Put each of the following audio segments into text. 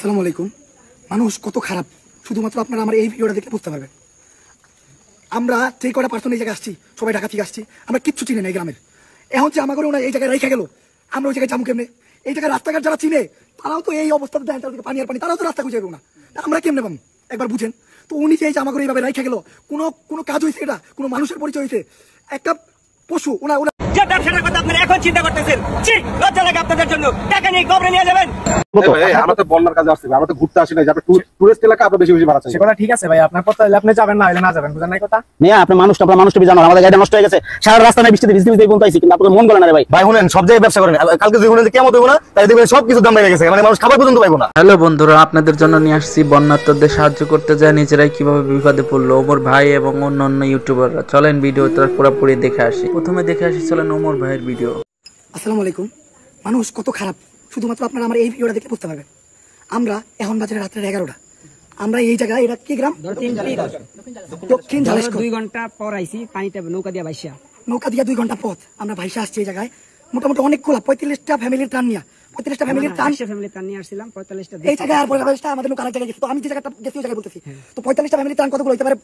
আসসালামু আলাইকুম। মানুষ কত খারাপ শুধুমাত্র আপনারা আমার এই ভিডিওটা দেখে বুঝতে পারবেন। আমরা যে কটা পার্সন এই জায়গায় আসছি সবাই ঢাকা থেকে আসছি, আমরা কিচ্ছু চিনি না এই গ্রামের। এখন যে আমাকে ওনা এই জায়গায় রেখে গেল, আমরা ওই জায়গায় যাবো কেমনে? এই জায়গায় রাস্তাঘাট যারা চিনে তারাও তো এই অবস্থাতে দেয়, তাদেরকে পানি আর পানি, তারাও তো রাস্তা খুঁজে না, আমরা কেমনে পাবো একবার বুঝেন তো। উনি যে আমাকে এইভাবে রেখে গেল, কোনো কোনো কাজ হয়েছে? এটা কোনো মানুষের পরিচয় হয়েছে? একটা পশু ওনা যে ব্যবসাটার কথা আপনারা এখন চিন্তা করতেছেন, লজ্জা লাগে আপনাদের জন্য। টাকা নিয়ে কবরে নিয়ে যাবেন। আমরা তো বন্যার কাজে আসছি, আমরা তো ঘুরতে আসি না, যাতে টুরিস্ট এলাকা আপনার বেশি বেশি ভাড়া চাই। সেটা ঠিক আছে ভাই, আপনার কথা হলে আপনি যাবেন, না হলে না যাবেন, বুঝেন নাই কথা? নিয়ে আপনি মানুষটা জানো, আমাদের গাড়িটা নষ্ট হয়ে গেছে, সারা রাস্তা নাই বৃষ্টিতে ভিজতে ভিজতে বলতে আইছি, কিন্তু আপনাদের মন গলে না রে ভাই। ভাই শুনেন, সব জায়গায় ব্যবসা করেন, কালকে যদি শুনেন কেমন হইব না, তাই দেখবেন সবকিছু দাম বেড়ে গেছে, মানে মানুষ খাবার পর্যন্ত পাইবো না। হ্যালো বন্ধুরা, আপনাদের জন্য নিয়ে আসছি বন্যার্তদের সাহায্য করতে যায় নিজেরাই কিভাবে বিপদে পড়লো ওমর ভাই এবং অন্যান্য ইউটিউবাররা। চলেন ভিডিওটা পুরোপুরি দেখে আসি। প্রথমে দেখে আসি চলেন ওমর ভাইয়ের ভিডিও। আসসালামু আলাইকুম। মানুষ কত খারাপ শুধুমাত্র আপনারা আমার এই ভিডিওটা দেখে বুঝতে পারবেন। আমরা এখন বাজে রাত্রে 11টা, আমরা এই জায়গায়, এটা কি গ্রাম? দক্ষিণ ঝালেশকর। 2 ঘন্টা পর আইছি, পানিটা নৌকা দিয়ে ভাইসা, নৌকা দিয়ে 2 ঘন্টা পথ আমরা ভাইসা আসছি এই জায়গায়। মোটামুটি অনেক খোলা, 35টা ফ্যামিলির ত্রাণ নিয়ে, 35টা ফ্যামিলির ত্রাণ নিয়ে আসছিলাম। 45টা এই জায়গায়, আর 45টা আমাদের নৌকা আরেক জায়গায় গেছে। তো আমি যে জায়গাটা গেছি ওই জায়গায় বলতেছি, তো 45টা ফ্যামিলির ত্রাণ কতগুলো হইতে পারে?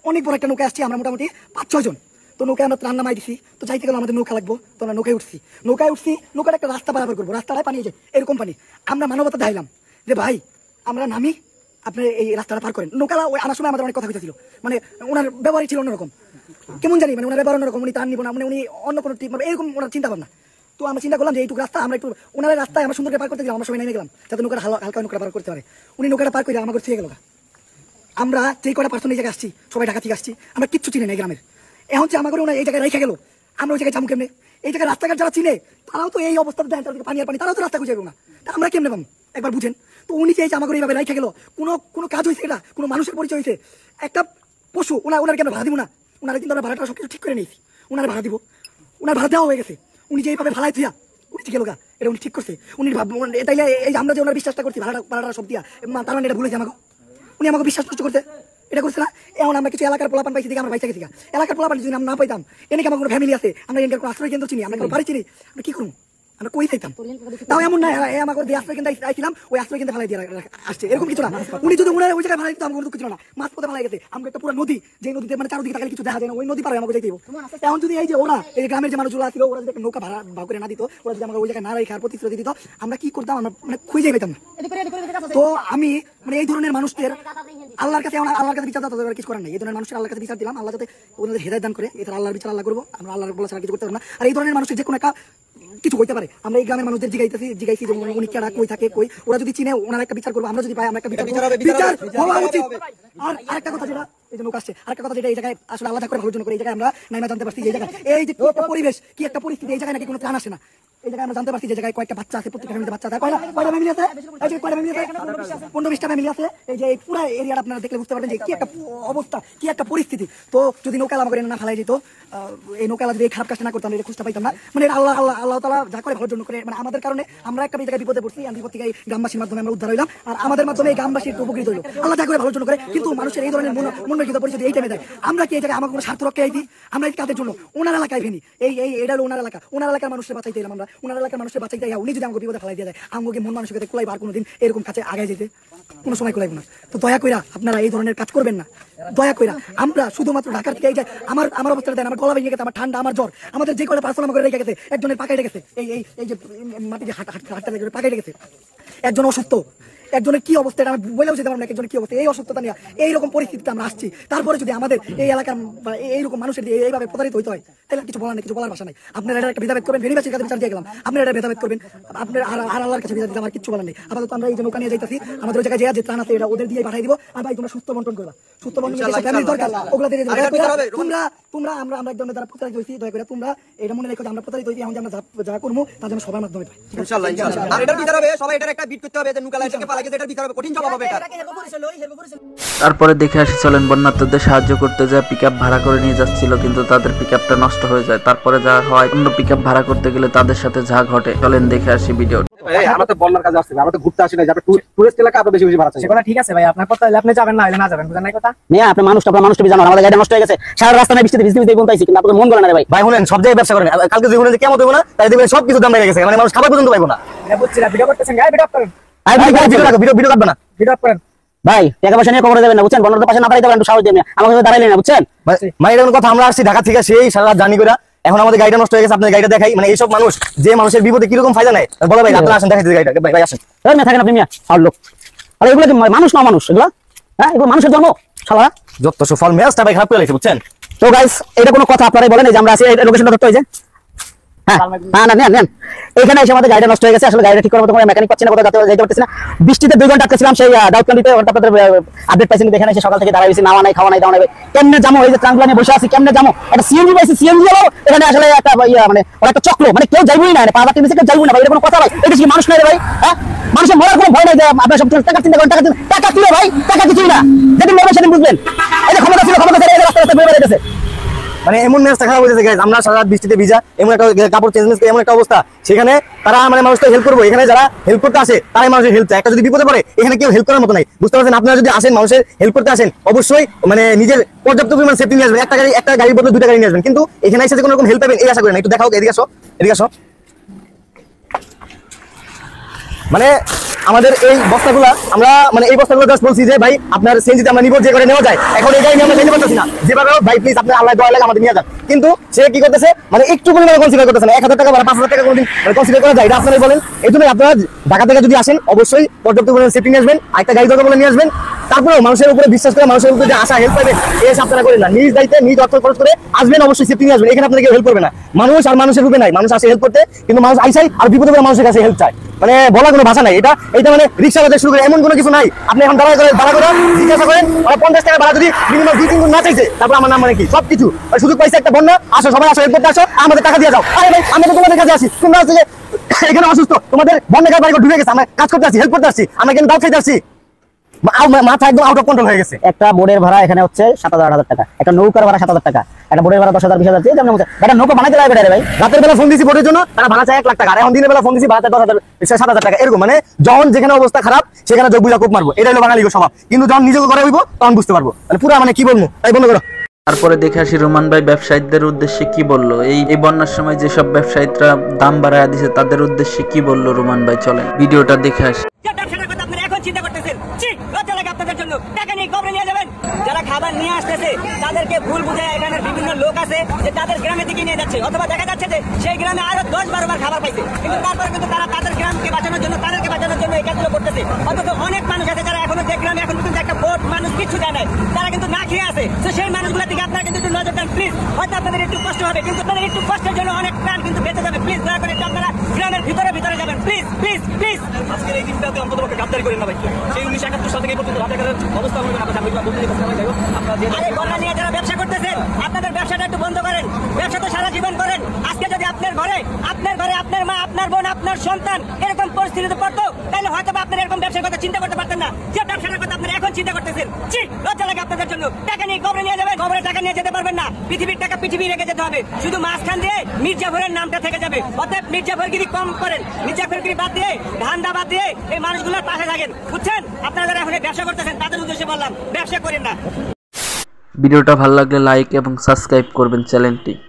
অনেক বড় একটা নৌকা আসছি আমরা, মোটামুটি 5-6 জন। তো নৌকায় আমরা ত্রাণ নামাই দিছি, তো যাইতে গেলে আমাদের নৌকা লাগবো, তো আমরা নৌকায় উঠছি। নৌকার একটা রাস্তা বরাবর করবো, রাস্তাটায় পানি যায় এরকম পানি। আমরা মানবতা দেখাইলাম যে ভাই আমরা নামি, আপনি এই রাস্তাটা পার করেন। নৌকা ওই আনার সময় আমাদের অনেক কথা হইতেছিল, মানে ওনার ব্যবহারই ছিল অন্যরকম, কেমন জানি, মানে ওনার ব্যবহার অন্যরকম, উনি ত্রাণ নিবো না, মানে উনি অন্য কোনো এরকম ওনার চিন্তা ভাবনা। তো আমরা চিন্তা করলাম যে এইটুকু রাস্তা আমরা একটু ওনার রাস্তায় আমরা সুন্দর পার করতে গেলাম, আমরা সবাই নেমে গেলাম যাতে নৌকাটা হালকা নৌকা পার করতে পারে। উনি নৌকাটা পার করে আমাকে থেকে গেল। আমরা যেই কটা পার্সন এই জায়গায় আসছি সবাই ঢাকা থেকে আসছি, আমরা কিচ্ছু চিনি না এই গ্রামের। এখন যে আমাকে ওনা এই জায়গায় রেখে গেল, আমরা ওই জায়গায় যাবো কেমনে? এই জায়গায় রাস্তাঘাট যারা চিনে তারাও তো এই অবস্থাতে দেয়, তাদেরকে পানি আর পানি, তারাও তো রাস্তা খুঁজে না, আমরা কেমনে পাবো একবার বুঝেন তো। উনি যে আমাকে এইভাবে রেখে গেল, কোনো কোনো কাজ হয়েছে? এটা কোনো মানুষের পরিচয় হয়েছে? একটা পশু ওনারকে আমরা ভাড়া দিব না, ওনারা কিন্তু আমরা ভাড়াটা সবকিছু ঠিক করে নিয়েছি, ওনারা ভাড়া দিব, ওনার ভাড়া দেওয়া হয়ে গেছে। উনি যে এইভাবে ভাড়ায় থিয়া উনি ঠিক গেল গা, এটা উনি ঠিক করছে। উনি তাইলে এই আমরা যে ওনার বিশ্বাসটা করছি ভাড়াটা সব দিয়া, তার মানে এটা ভুলেছে আমাকে, উনি আমাকে বিশ্বাস নষ্ট করতে এটা করছে না। এখন আমরা কিছু এলাকার পোলাপান পাইছি দিকে আমরা বাইসা গেছি, এলাকার পোলাপান যদি আমরা না পাইতাম, এনেকে আমার কোনো ফ্যামিলি আছে, আমরা এনকার কোনো আশ্রয় কেন্দ্র চিনি, আমরা কোনো বাড়ি চিনি, আমরা কি করবো? আমরা কই চাইতাম তাও এমন না আমাকে দিয়ে আশ্রয় কেন্দ্রে আইছিলাম, ওই আশ্রয় কেন্দ্রে ফেলাই দিয়ে আসছে, এরকম কিছু না। উনি যদি উনার ওই জায়গায় ফেলাই দিত আমাকে কিছু না, মাছ পথে ফেলাই গেছে, আমাকে একটা পুরো নদী, যে নদীতে মানে চারদিকে তাকালে কিছু দেখা যায় না, ওই নদী পারে আমাকে যাইতে। এখন যদি এই যে ওরা এই গ্রামের যে মানুষগুলো ছিল, ওরা যদি একটা নৌকা ভাড়া করে না দিত, ওরা যদি আমাকে ওই জায়গায় না রেখে আর প্রতিশ্রুতি দিত, আমরা কি করতাম? আমরা মানে খুঁজে পেতাম না। তো আমি মানে এই ধরনের মানুষদের আল্লাহর কাছে বিচার দেওয়া কিছু করার নাই। এই ধরনের মানুষের আল্লাহর কাছে বিচার দিলাম, আল্লাহ যাতে ওনাদের হেদায়েত দান করে। এটা আল্লাহর বিচার আল্লাহ করবো, আমরা আল্লাহর বলা ছাড়া কিছু করতে পারবো না। আর এই ধরনের মানুষের যে কোনো একটা কিছু হইতে পারে, আমরা এই গ্রামের মানুষদের জিগাইছি যে উনি কেডা, কই থাকে, কই, ওরা যদি চিনে ওনার একটা বিচার করবো, আমরা যদি পাই আমরা একটা বিচার হওয়া উচিত। আর আরেকটা কথা যেটা এই যে লোক আসছে, আরেকটা কথা যেটা এই জায়গায় আসলে আলাদা করে ভালোর জন্য করে, এই জায়গায় আমরা নাইমা জানতে পারছি এই জায়গায় এই যে একটা পরিবেশ, কি একটা পরিস্থিতি, এই জায়গায় নাকি কোনো ত্রাণ আসে না। এই জায়গায় আমরা জানতে পারছি যে জায়গায় কয়েকটা বাচ্চা আছে, প্রত্যেকটা ফ্যামিলিতে বাচ্চা আছে, কয়টা ফ্যামিলি আছে, এই যে কয়টা ফ্যামিলি আছে, 15-20টা ফ্যামিলি আছে। এই যে পুরো এরিয়াটা আপনারা দেখলে বুঝতে পারবেন যে কি একটা অবস্থা, কি একটা পরিস্থিতি। তো যদি নৌকালা আমাকে না ফেলাই যেত, এই নৌকালা যদি খারাপ কাজটা না করতাম, এটা খুঁজতে পাইতাম না। মানে আল্লাহ তাআলা যা করে ভালোর জন্য করে, মানে আমাদের কারণে আমরা একটা জায়গায় বিপদে পড়ছি, আমি বিপদ থেকে গ্রামবাসীর মাধ্যমে আমরা উদ্ধার হইলাম, আর আমাদের মাধ্যমে এই গ্রামবাসীর উপকৃত হইল। আল্লাহ যা করে ভালোর জন্য করে, কিন্তু মানুষের এই ধরনের মনোনীত পরিস্থিতি এই টাইমে দেয়। আমরা কি এই জায়গায় আমাকে কোনো স্বার্থ রক্ষায় আইছি? আমরা এই কাজের জন্য ওনার এলাকায় ভেনি, এটা হলো ওনার এলাকা, ওনার এলাকার মানুষের বাঁচাইতে এলাম আমরা, ওনার এলাকার মানুষের বাঁচাইতে। উনি যদি আমাকে বিপদে ফেলাই দিয়ে দেয়, আমাকে মন মানসিকতা কুলাইব আর কোনোদিন এরকম কাছে আগে যেতে কোনো সময় কুলাইব না। তো দয়া কইরা আপনারা এই ধরনের কাজ করবেন না, দয়া কইরা। আমরা শুধুমাত্র ঢাকার থেকে এই যে আমার অবস্থাটা দেন, আমার গলা ভেঙে গেছে, আমার ঠান্ডা, আমার জ্বর, আমাদের যে কটা পার্সোনাল করে রেখে গেছে, একজনের পাকাইতে গেছে, এই যে মাটি যে হাঁটতে পাকাইতে গেছে, একজন অসুস্থ, একজনের কি অবস্থা এটা আমি বলেও যেতে পারবো না, একজনের কি অবস্থা, এই অসুস্থতা নিয়ে এইরকম পরিস্থিতিতে আমরা আসছি। তারপরে যদি আমাদের এই এলাকার বা এইরকম মানুষের এইভাবে প্রতারিত হইতে হয়, তাহলে কিছু বলার নেই, কিছু বলার ভাষা নাই। আপনারা এটা একটা ভেদাভেদ করবেন, ভেরিবাসীর কাছে বিচার দিয়ে গেলাম, আপনারা এটা ভেদাভেদ করবেন, আপনার আর আল্লাহর কাছে বিচার দিতে আমার কিছু বলার নেই। আপাতত আমরা এই যে নৌকা নিয়ে যাইতেছি, আমাদের ওই জায়গায় যে ত্রাণ আছে এটা ওদের দিয়ে পাঠাই দিব। আর ভাই তোমরা সুস্থ বন্টন করবা, সুস্থ বন্টন ফ্যামিলির দরকার, ওগুলা দিয়ে তোমরা আমরা একজনের দ্বারা প্রতারিত হইছি, দয়া করে তোমরা এটা মনে রেখো যে আমরা প্রতারিত হইছি, এখন আমরা যা করবো তার জন্য সবার মাধ্যমে পাই ইনশাআল্লাহ। আর এটার বিচার হবে, সবাই এটার একটা বিট করতে হবে, যে নৌকা থেকে পালা গেছে, এটার বিচার হবে, কঠিন জবাব হবে এটা। তারপরে দেখে আসি চলেন বন্যার্তদের সাহায্য করতে যায় পিকআপ ভাড়া করে নিয়ে যাচ্ছিল, কিন্তু তাদের পিকআপটা নষ্ট হয়ে যায়। তারপরে যা হয়, অন্য পিকআপ ভাড়া করতে গেলে তাদের সাথে যা ঘটে, চলেন দেখে আসি ভিডিও। আমরা তো বন্যার কাজে আসছি, আমরা তো ঘুরতে আসি না, যাতে টুরিস্ট এলাকা আপনার বেশি বেশি ভাড়া চাই। সেটা ঠিক আছে ভাই, আপনার কথা হলে আপনি যাবেন, না হলে না যাবেন, বুঝেন নাই কথা? নিয়ে আপনি মানুষটা জানো, আমাদের গাড়িটা নষ্ট হয়ে গেছে, সারা রাস্তা নাই বৃষ্টিতে ভিজতে ভিজতে বলতে আইছি, কিন্তু আপনাদের মন গলে না রে ভাই। ভাই শুনেন, সব জায়গায় ব্যবসা করেন, কালকে যদি শুনেন কেমন হইব না, তাই দেখবেন সবকিছু দাম বেড়ে গেছে, মানে মানুষ খাবার পর্যন্ত পাইবো না। বুঝছি না, ভিডিও করতেছেন গায়ে ভিডিও করেন। ভিডিও কাটবে না ভিডিও করেন ভাই টাকা পয়সা নিয়ে কবরে যাবেন না বুঝছেন, বন্যার পাশে না দাঁড়াইতে পারেন, একটু সাহস দেন আমাকে দাঁড়াইলেন না বুঝছেন। মানে এটা কোনো কথা, আমরা আসছি ঢাকা থেকে সেই সারা রাত জার্নি করে, এখন আমাদের গাড়িটা নষ্ট হয়ে গেছে, আপনাদের গাড়িটা দেখাই। মানে এইসব মানুষ যে মানুষের বিপদে কিরকম ফায়দা নেয়, বলো ভাই আপনারা আসেন দেখাই গাড়িটা, ভাই আসেন। মেয়ে থাকেন আপনি মিয়া আর লোক, আর এগুলো কি মানুষ না মানুষ এগুলো, হ্যাঁ এগুলো মানুষের জন্ম শালা। যত সফল মেয়াজটা ভাই খারাপ করে লাগছে বুঝছেন। তো গাইস এটা কোনো কথা আপনারাই বলেন, এই যে আমরা আছি এই লোকেশনটা ধরতে হয়েছে। হ্যাঁ না না নেন এখানে এসে আমাদের গাড়িটা নষ্ট হয়ে গেছে, আসলে গাড়িটা ঠিক করার মতো কোনো মেকানিক পাচ্ছি না, কোথাও যেতে পারতেছি না। বৃষ্টিতে 2 ঘন্টা আটকেছিলাম সেই দাউদকান্দিতে, আপনাদের আপডেট পাইছেন, এখানে এসে সকাল থেকে দাঁড়াইছি, নাওয়া নাই খাওয়া নাই দাওয়া নাই, কেমনে যাবো, এই যে ট্রাঙ্কলা নিয়ে বসে আছি কেমনে যাবো, একটা সিএনজি পাইছি, সিএনজি যাবো এখানে আসলে একটা মানে ওরা একটা চক্র, মানে কেউ যাইবই না, পাওয়া টিভি থেকে যাইবই না ভাই, এটা কোনো কথা ভাই, এটা কি মানুষ নাই রে ভাই, হ্যাঁ মানুষের মরার কোনো ভয় নাই যে আপনার সব টাকা চিন্তা করেন, টাকা কি ভাই, টাকা কিছুই না, যেদিন মরবেন সেদিন বুঝবেন। এই যে ক্ষমতা ছিল ক্ষমতা ছেড়ে রাস্তা রাস্তা বের হয়ে গেছে, মানে এমন মেজাজটা খারাপ হয়েছে গাইস, আমরা সারা রাত বৃষ্টিতে ভিজা, এমন একটা কাপড় চেঞ্জ করে এমন একটা অবস্থা, সেখানে তারা মানে মানুষকে হেল্প করবো, এখানে যারা হেল্প করতে আসে তারাই মানুষের হেল্প চায়, একটা যদি বিপদে পড়ে এখানে কেউ হেল্প করার মতো নাই, বুঝতে পারছেন। আপনারা যদি আসেন মানুষের হেল্প করতে আসেন, অবশ্যই মানে নিজের পর্যাপ্ত পরিমাণ সেফটি নিয়ে আসবেন, একটা গাড়ির বদলে 2টা গাড়ি নিয়ে আসবেন, কিন্তু এখানে এসে কোনো রকম হেল্প পাবেন এই আশা করেন। একটু দেখাও, এদিকে আসো, এদিকে আসো। মানে আমাদের এই বস্তাগুলা আমরা মানে এই বস্তাগুলো জাস্ট বলছি যে ভাই আপনার সিএনজিতে আমরা নিব, যে করে নেওয়া যায়, এখন এই গাড়ি নিয়ে আমরা যেতে পারতেছি না, যেভাবে ভাই প্লিজ আপনি আল্লাহ দোয়া লাগে আমাদের নিয়ে যান। কিন্তু সে কি করতেছে, মানে একটু পরিমাণে কনসিডার করতেছে না, 1000 টাকা বা 5000 টাকা কোনদিন কনসিডার করা যায়, এটা আপনারাই বলেন। এই জন্য আপনারা ঢাকা থেকে যদি আসেন অবশ্যই পর্যাপ্ত পরিমাণে সেফটি নিয়ে আসবেন, একটা গাড়ি দরকার বলে নিয়ে আসবেন, তারপরেও মানুষের উপরে বিশ্বাস করে মানুষের উপরে যে আশা হেল্প পাবেন এই আশা আপনারা করেন না, নিজ দায়িত্বে নিজ অর্থ খরচ করে আসবেন, অবশ্যই সেফটি নিয়ে আসবেন, এখানে আপনাকে হেল্প করবে না। মানুষ আর মানুষের রূপে নাই, মানুষ আসে হেল্প করতে, কিন্তু মানুষ আইসাই আর বিপদে পড়ে মানুষের কাছে হেল্প চায়, মানে বলার কোনো ভাষা নাই। এটা মানে রিক্সা বাজার শুরু করে এমন কোনো কিছু নাই, আপনি এখন দাঁড়া করে জিজ্ঞাসা করেন, ওরা 50 টাকা ভাড়া যদি মিনিমাম 2-3 গুণ না চাইছে, তারপর আমার নাম মানে কি সবকিছু সুযোগ পাইছে, একটা বন্যা আসো সবাই আসো হেল্প করতে আসো, আমাদের টাকা দিয়ে যাও। আরে ভাই আমি তো তোমাদের কাছে আসি, তোমরা হচ্ছে যে এখানে অসুস্থ, তোমাদের বন্যাকার বাড়ি ডুবে গেছে, আমরা কাজ করতে আসছি, হেল্প করতে আসছি, আমরা কিন্তু দাও খাইতে আসছি, মাথা একদম আউট অফ কন্ট্রোল হয়ে গেছে। একটা বোর্ডের ভাড়া এখানে হচ্ছে 7,000-8,000 টাকা, একটা নৌকার ভাড়া 7,000 টাকা, একটা বোর্ডের ভাড়া 10,000-20,000, একটা নৌকা বানাইতে লাগবে রে ভাই। রাতের বেলা ফোন দিছি বোর্ডের জন্য, তারা ভাড়া চায় 1 লাখ টাকা, আর এখন দিনের বেলা ফোন দিছি ভাড়া 10,000-7,000 টাকা, এরকম মানে যখন যেখানে অবস্থা খারাপ সেখানে যোগ বুঝা কোপ মারবো, এটা হলো বাঙালি স্বভাব, কিন্তু যখন নিজেকে করে হইব তখন বুঝতে পারবো, মানে পুরো মানে কি বলবো, তাই বন্ধ করো। তারপরে দেখে আসি রোমান ভাই ব্যবসায়ীদের উদ্দেশ্যে কি বললো, এই বন্যার সময় যেসব ব্যবসায়ীরা দাম বাড়ায় দিছে তাদের উদ্দেশ্যে কি বললো রোমান ভাই, চলেন ভিডিওটা দেখে আসি। যে ব্যবসাটার কথা আপনারা এখন চিন্তা করতেছেন, ছি লজ্জা লাগে আপনাদের জন্য, টাকা নিয়ে কবরে নিয়ে যাবেন। যারা খাবার নিয়ে আসতেছে তাদেরকে ভুল বুঝে এখানের বিভিন্ন লোক আছে যে তাদের গ্রামের দিকে নিয়ে যাচ্ছে, অথবা দেখা যাচ্ছে যে সেই গ্রামে আরো 10-12 বার খাবার পাইছে, কিন্তু তারপরে কিন্তু তারা তাদের গ্রামকে বাঁচানোর জন্য তাদেরকে বাঁচানোর জন্য এই কাজগুলো করতেছে। অথচ অনেক মানুষ আছে যারা এখনো যে গ্রামে এখন কিন্তু একটা ভোট মানুষ কিচ্ছু জানে নাই, তারা কিন্তু না খেয়ে আছে। তো সেই মানুষগুলোর দিকে আপনারা কিন্তু একটু নজর দেন প্লিজ। হয়তো আপনাদের একটু কষ্ট হবে, কিন্তু তাদের একটু কষ্টের জন্য অনেক প্রাণ কিন্তু বেঁচে যাবে। প্লিজ দয়া করে একটু আপনারা গ্রামের ভিতরে যাবেন, প্লিজ প্লিজ প্লিজ। আজকের এই দিনটাতে অন্তত গাদ্দারি করেন না ভাই, সেই 1971 সাল থেকে এই পর্যন্ত রাজাকারের অবস্থা হবে না, আপনারা বলতে দিচ্ছেন ভাই। আরে বন্যা নিয়ে যারা ব্যবসা করতেছেন আপনাদের ব্যবসাটা একটু বন্ধ করেন, ব্যবসা তো সারা জীবন করেন। আজকে যদি আপনার ঘরে আপনার মা, আপনার বোন, আপনার সন্তান এরকম পরিস্থিতিতে পড়তো, তাহলে হয়তো আপনার এরকম ব্যবসার কথা চিন্তা করতে পারতেন না। যে ব্যবসার কথা আপনারা এখন চিন্তা করতেছেন, ছি লজ্জা লাগে আপনাদের জন্য। টাকা নিয়ে কবরে নিয়ে যাবেন, কবরে টাকা নিয়ে যেতে পারবেন না, পৃথিবীর টাকা পৃথিবী রেখে যেতে হবে, শুধু মাঝখান দিয়ে মির্জাফরের নামটা থেকে যাবে। অতএব মির্জাফরগিরি কম করেন, মির্জাফরগিরি বাদ দিয়ে ধান্দা বাদ দিয়ে এই মানুষগুলোর পাশে থাকেন, বুঝছেন? আপনারা যারা এখন ব্যবসা করতেছেন তাদের উদ্দেশ্যে বললাম, ব্যবসা করেন না। ভিডিওটা ভালো লাগলে লাইক এবং সাবস্ক্রাইব করবেন চ্যানেলটি।